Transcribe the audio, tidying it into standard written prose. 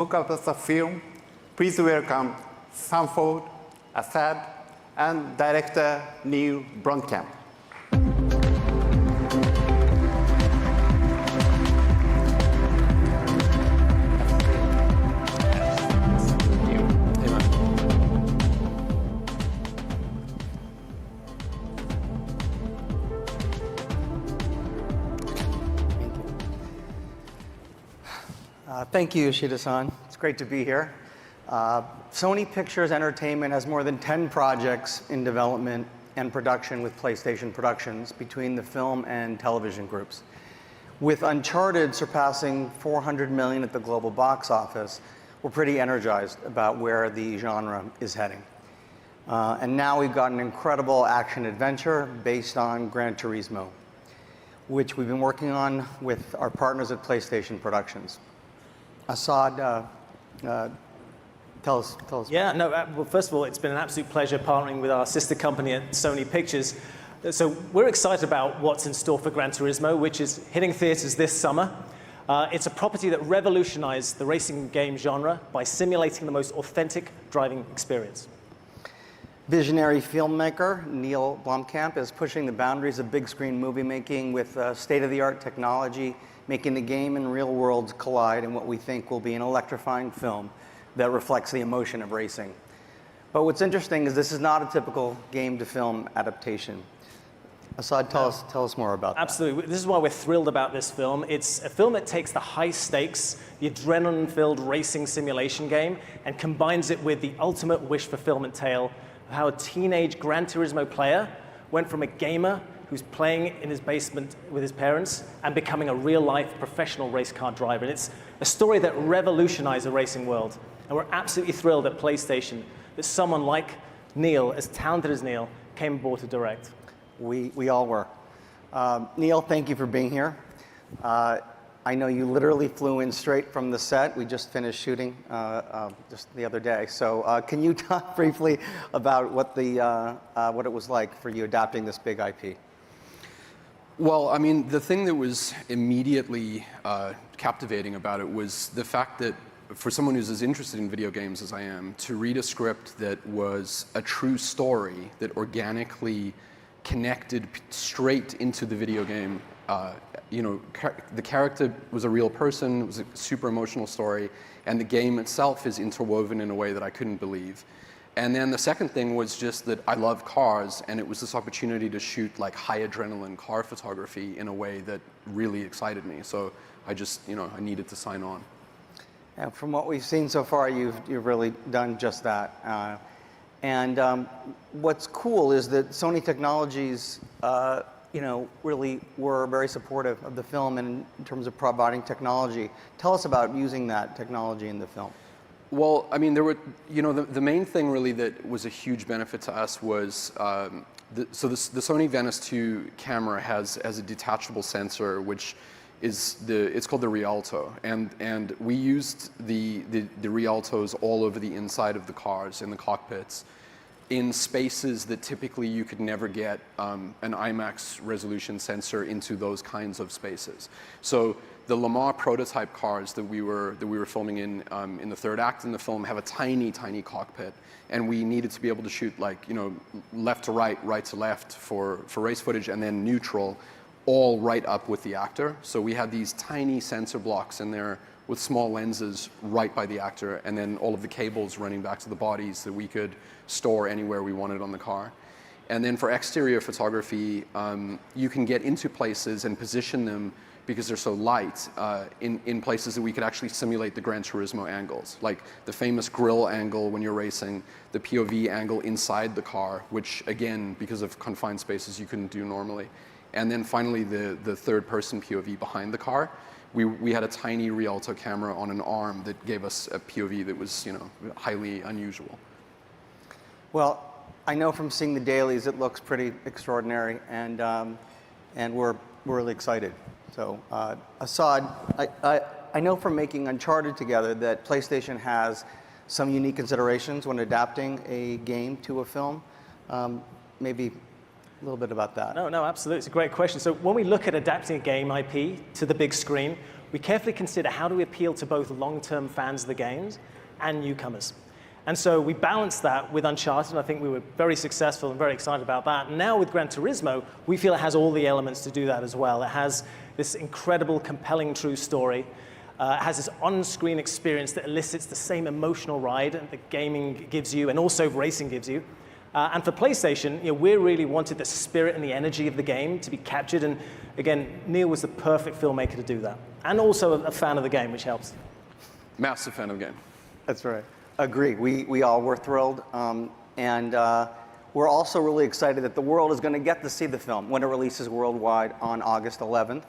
Look at the film. Please welcome Sanford, Asad, and director Neill Blomkamp. Thank you, Yoshida-san. It's great to be here. Sony Pictures Entertainment has more than 10 projects in development and production with PlayStation Productions between the film and television groups. With Uncharted surpassing 400 million at the global box office, we're pretty energized about where the genre is heading. And now we've got an incredible action-adventure based on Gran Turismo, which we've been working on with our partners at PlayStation Productions. Asad, tell us. Yeah, no, well, first of all, it's been an absolute pleasure partnering with our sister company at Sony Pictures. So we're excited about what's in store for Gran Turismo, which is hitting theaters this summer. It's a property that revolutionized the racing game genre by simulating the most authentic driving experience. Visionary filmmaker Neill Blomkamp is pushing the boundaries of big screen movie making with state-of-the-art technology, making the game and real worlds collide in what we think will be an electrifying film that reflects the emotion of racing. But what's interesting is this is not a typical game-to-film adaptation. Asad, tell us more about that. Absolutely. This is why we're thrilled about this film. It's a film that takes the high stakes, the adrenaline-filled racing simulation game, and combines it with the ultimate wish fulfillment tale of how a teenage Gran Turismo player went from a gamer who's playing in his basement with his parents and becoming a real-life professional race car driver. And it's a story that revolutionized the racing world. And we're absolutely thrilled at PlayStation that someone like Neill, as talented as Neill, came aboard to direct. We all were. Neill, thank you for being here. I know you literally flew in straight from the set. We just finished shooting just the other day. So can you talk briefly about what it was like for you adapting this big IP? Well, I mean, the thing that was immediately captivating about it was the fact that for someone who's as interested in video games as I am, to read a script that was a true story that organically connected straight into the video game. The character was a real person, it was a super emotional story, and the game itself is interwoven in a way that I couldn't believe. And then the second thing was just that I love cars, and it was this opportunity to shoot like high adrenaline car photography in a way that really excited me. So I just, I needed to sign on. And from what we've seen so far, you've really done just that. What's cool is that Sony Technologies, really were very supportive of the film and in terms of providing technology. Tell us about using that technology in the film. Well, I mean, there were, the main thing really that was a huge benefit to us was, the Sony Venice 2 camera has a detachable sensor, which is it's called the Rialto, and we used the Rialtos all over the inside of the cars in the cockpits, in spaces that typically you could never get an IMAX resolution sensor into those kinds of spaces. So the Le Mans prototype cars that we were filming in the third act in the film have a tiny, tiny cockpit, and we needed to be able to shoot like left to right, right to left for race footage, and then neutral, all right up with the actor. So we had these tiny sensor blocks in there with small lenses right by the actor, and then all of the cables running back to the bodies that we could store anywhere we wanted on the car. And then for exterior photography, you can get into places and position them because they're so light in places that we could actually simulate the Gran Turismo angles, like the famous grill angle when you're racing, the POV angle inside the car, which again, because of confined spaces, you couldn't do normally. And then finally, the third-person POV behind the car. We had a tiny Rialto camera on an arm that gave us a POV that was, highly unusual. Well, I know from seeing the dailies, it looks pretty extraordinary, and we're really excited. So, Asad, I know from making Uncharted together that PlayStation has some unique considerations when adapting a game to a film. Maybe a little bit about that. No, absolutely. It's a great question. So when we look at adapting a game IP to the big screen, we carefully consider how do we appeal to both long-term fans of the games and newcomers. And so we balanced that with Uncharted, and I think we were very successful and very excited about that. And now with Gran Turismo, we feel it has all the elements to do that as well. It has this incredible, compelling, true story. It has this on-screen experience that elicits the same emotional ride that gaming gives you and also racing gives you. And for PlayStation, we really wanted the spirit and the energy of the game to be captured. And again, Neill was the perfect filmmaker to do that. And also a fan of the game, which helps. Massive fan of the game. That's right. Agree. We all were thrilled. And we're also really excited that the world is going to get to see the film when it releases worldwide on August 11th.